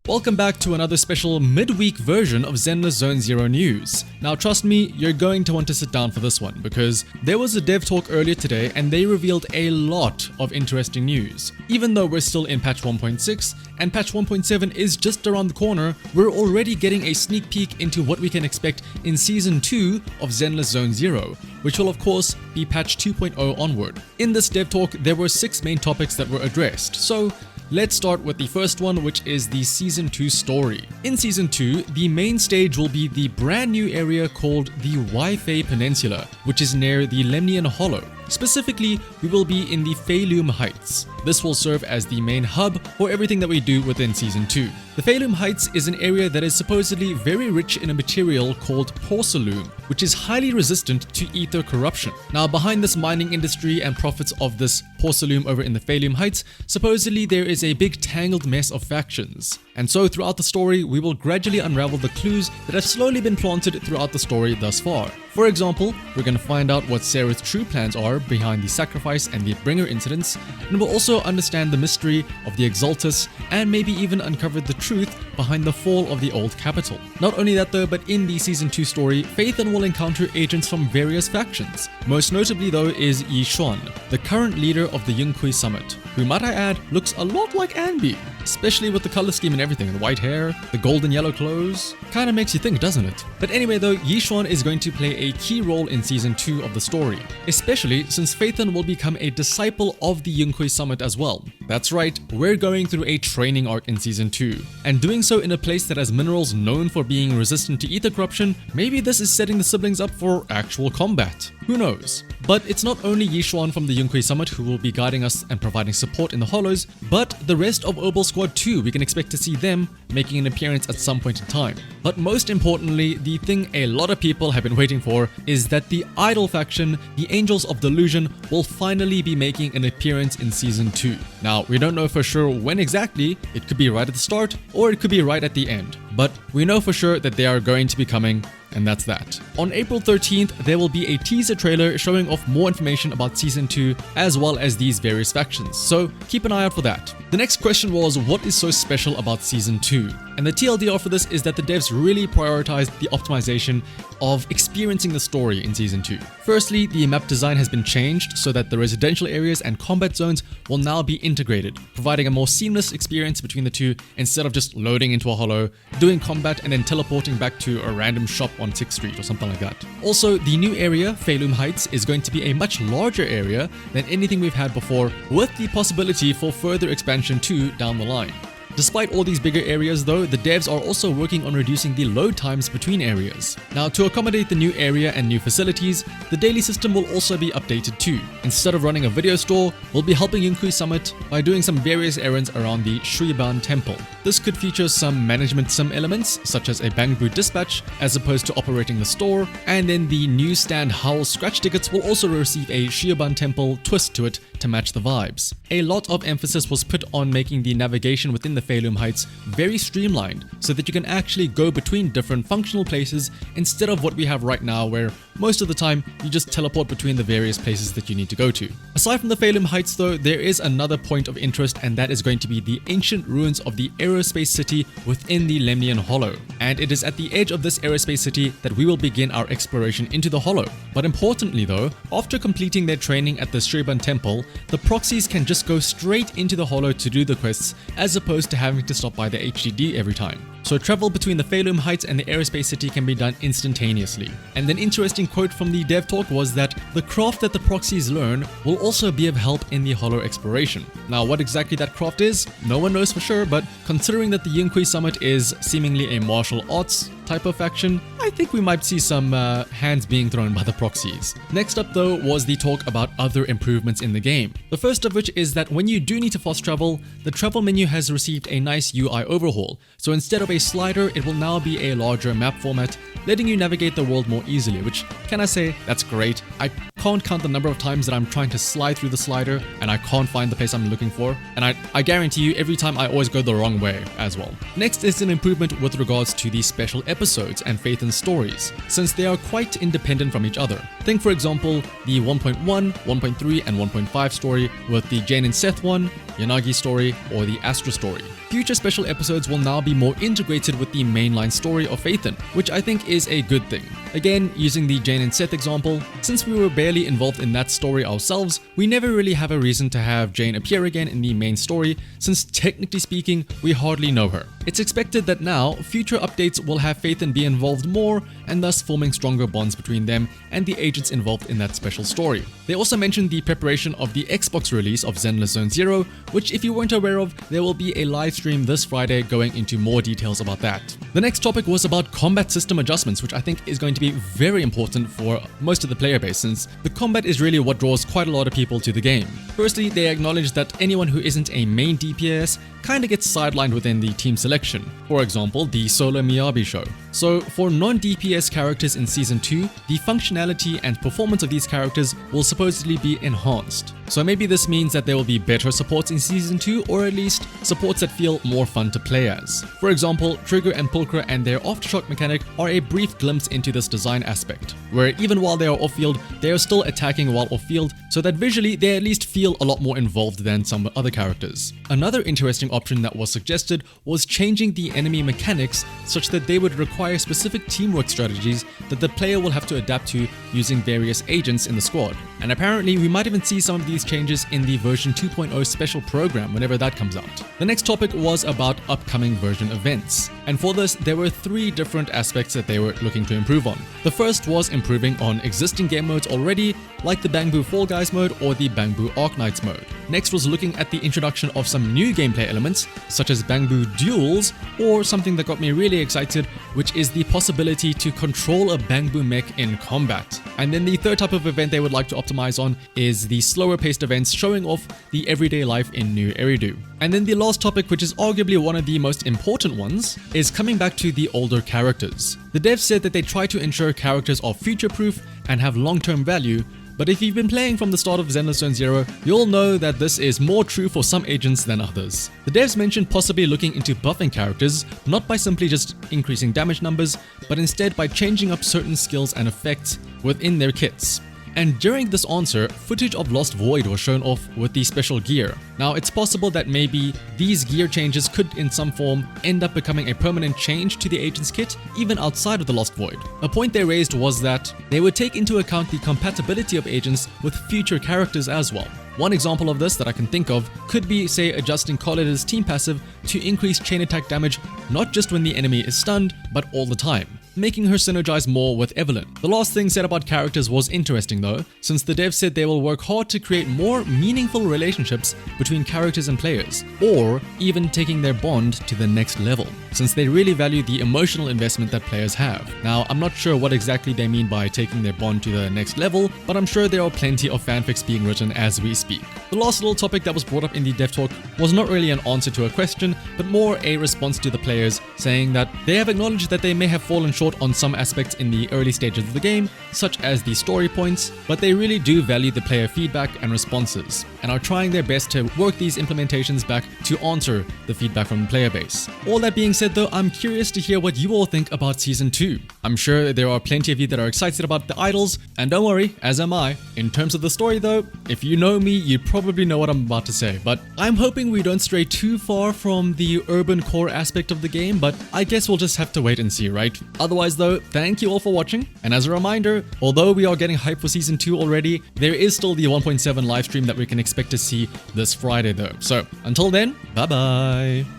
Welcome back to another special midweek version of Zenless Zone Zero news. Now trust me, you're going to want to sit down for this one because there was a dev talk earlier today and they revealed a lot of interesting news. Even though we're still in patch 1.6 and patch 1.7 is just around the corner, we're already getting a sneak peek into what we can expect in season 2 of Zenless Zone Zero, which will of course be patch 2.0 onward. In this dev talk, there were 6 main topics that were addressed, so let's start with the first one, which is the Season 2 story. In Season 2, the main stage will be the brand new area called the Wi-Fi Peninsula, which is near the Lemnian Hollow. Specifically, we will be in the Feilum Heights. This will serve as the main hub for everything that we do within Season 2. The Feilum Heights is an area that is supposedly very rich in a material called porcelain, which is highly resistant to ether corruption. Now, behind this mining industry and profits of this porcelain over in the Feilum Heights, supposedly there is a big tangled mess of factions. And so throughout the story, we will gradually unravel the clues that have slowly been planted throughout the story thus far. For example, we're going to find out what Sarah's true plans are behind the sacrifice and the bringer incidents, and we'll also understand the mystery of the Exaltus and maybe even uncover the truth behind the fall of the old capital. Not only that though, but in the Season 2 story, Phaethon will encounter agents from various factions. Most notably though is Yi Xuan, the current leader of the Yunkui summit, who might I add looks a lot like Anby, especially with the color scheme and everything, the white hair, the gold and yellow clothes. Kinda makes you think, doesn't it? But anyway though, Yi Xuan is going to play a key role in Season 2 of the story, especially since Phaethon will become a disciple of the Yunkui summit as well. That's right, we're going through a training arc in Season 2, and doing so in a place that has minerals known for being resistant to ether corruption. Maybe this is setting the siblings up for actual combat. Who knows? But it's not only Yi Xuan from the Yunkui summit who will be guiding us and providing support in the hollows, but the rest of Obol squad too. We can expect to see them making an appearance at some point in time. But most importantly, the thing a lot of people have been waiting for is that the idol faction, the Angels of Delusion, will finally be making an appearance in Season 2. Now, we don't know for sure when exactly. It could be right at the start or it could be right at the end. But we know for sure that they are going to be coming, and that's that. On April 13th, there will be a teaser trailer showing off more information about Season 2 as well as these various factions, so keep an eye out for that. The next question was, what is so special about Season 2? And the TLDR for this is that the devs really prioritized the optimization of experiencing the story in Season 2. Firstly, the map design has been changed so that the residential areas and combat zones will now be integrated, providing a more seamless experience between the two instead of just loading into a hollow, doing combat and then teleporting back to a random shop on 6th Street or something like that. Also, the new area, Feilum Heights, is going to be a much larger area than anything we've had before, with the possibility for further expansion too down the line. Despite all these bigger areas though, the devs are also working on reducing the load times between areas. Now, to accommodate the new area and new facilities, the daily system will also be updated too. Instead of running a video store, we'll be helping Yunkui Summit by doing some various errands around the Shuiban Temple. This could feature some management sim elements, such as a Bangbu dispatch as opposed to operating the store, and then the newsstand Howl scratch tickets will also receive a Shuiban Temple twist to it to match the vibes. A lot of emphasis was put on making the navigation within the Feilum Heights very streamlined so that you can actually go between different functional places instead of what we have right now where most of the time you just teleport between the various places that you need to go to. Aside from the Feilum Heights though, there is another point of interest, and that is going to be the ancient ruins of the aerospace city within the Lemnian Hollow. And it is at the edge of this aerospace city that we will begin our exploration into the Hollow. But importantly though, after completing their training at the Shuiban Temple, the proxies can just go straight into the Hollow to do the quests as opposed to having to stop by the HDD every time. So travel between the Feilum Heights and the aerospace city can be done instantaneously. And an interesting quote from the dev talk was that the craft that the proxies learn will also be of help in the Hollow exploration. Now, what exactly that craft is, no one knows for sure, but considering that the Yunkui Summit is seemingly a martial arts type of faction, I think we might see some hands being thrown by the proxies. Next up though was the talk about other improvements in the game. The first of which is that when you do need to fast travel, the travel menu has received a nice UI overhaul. So instead of a slider, it will now be a larger map format, letting you navigate the world more easily, which, can I say, that's great. I can't count the number of times that I'm trying to slide through the slider and I can't find the place I'm looking for, and I guarantee you every time I always go the wrong way as well. Next is an improvement with regards to the special episodes and Phaethon's stories, since they are quite independent from each other. Think for example the 1.1, 1.3 and 1.5 story with the Jane and Seth one, Yanagi story, or the Astra story. Future special episodes will now be more integrated with the mainline story of Phaethon, which I think is a good thing. Again, using the Jane and Seth example, since we were barely involved in that story ourselves, we never really have a reason to have Jane appear again in the main story, since technically speaking, we hardly know her. It's expected that now, future updates will have Phaethon be involved more, and thus forming stronger bonds between them and the agents involved in that special story. They also mentioned the preparation of the Xbox release of Zenless Zone Zero, which if you weren't aware of, there will be a live stream this Friday going into more details about that. The next topic was about combat system adjustments, which I think is going to be very important for most of the player base, since the combat is really what draws quite a lot of people to the game. Firstly, they acknowledge that anyone who isn't a main DPS kinda gets sidelined within the team selection. For example, the Solo Miyabi show. So for non-DPS characters in Season 2, the functionality and performance of these characters will supposedly be enhanced. So maybe this means that there will be better supports in Season 2, or at least supports that feel more fun to play as. For example, Trigger and Pulchra and their Aftershock mechanic are a brief glimpse into this design aspect, where even while they are off-field, they are still attacking while off-field, so that visually they at least feel a lot more involved than some other characters. Another interesting option that was suggested was changing the enemy mechanics such that they would require specific teamwork strategies that the player will have to adapt to using various agents in the squad. And apparently we might even see some of these changes in the version 2.0 special program whenever that comes out. The next topic was about upcoming version events. And for this, there were 3 different aspects that they were looking to improve on. The first was improving on existing game modes already, like the Bangbu Fall Guys mode or the Bangbu Arknights mode. Next was looking at the introduction of some new gameplay elements, such as Bangbu Duels, or something that got me really excited, which is the possibility to control a Bangbu mech in combat. And then the third type of event they would like to optimize on is the slower paced events showing off the everyday life in New Eridu. And then the last topic, which is arguably one of the most important ones, is coming back to the older characters. The devs said that they try to ensure characters are future-proof and have long-term value, but if you've been playing from the start of Zenless Zone Zero, you'll know that this is more true for some agents than others. The devs mentioned possibly looking into buffing characters, not by simply just increasing damage numbers, but instead by changing up certain skills and effects within their kits. And during this answer, footage of Lost Void was shown off with the special gear. Now, it's possible that maybe these gear changes could in some form end up becoming a permanent change to the agent's kit, even outside of the Lost Void. A point they raised was that they would take into account the compatibility of agents with future characters as well. One example of this that I can think of could be, say, adjusting Collider's team passive to increase chain attack damage not just when the enemy is stunned, but all the time, making her synergize more with Evelyn. The last thing said about characters was interesting though, since the devs said they will work hard to create more meaningful relationships between characters and players, or even taking their bond to the next level, since they really value the emotional investment that players have. Now, I'm not sure what exactly they mean by taking their bond to the next level, but I'm sure there are plenty of fanfics being written as we speak. The last little topic that was brought up in the dev talk was not really an answer to a question, but more a response to the players, saying that they have acknowledged that they may have fallen short on some aspects in the early stages of the game, such as the story points, but they really do value the player feedback and responses, and are trying their best to work these implementations back to answer the feedback from the player base. All that being said though, I'm curious to hear what you all think about Season 2. I'm sure there are plenty of you that are excited about the idols, and don't worry, as am I. In terms of the story though, if you know me, you probably know what I'm about to say, but I'm hoping we don't stray too far from the urban core aspect of the game, but I guess we'll just have to wait and see, right? Otherwise though, thank you all for watching, and as a reminder, although we are getting hyped for Season 2 already, there is still the 1.7 livestream that we can expect to see this Friday though. So until then, bye bye!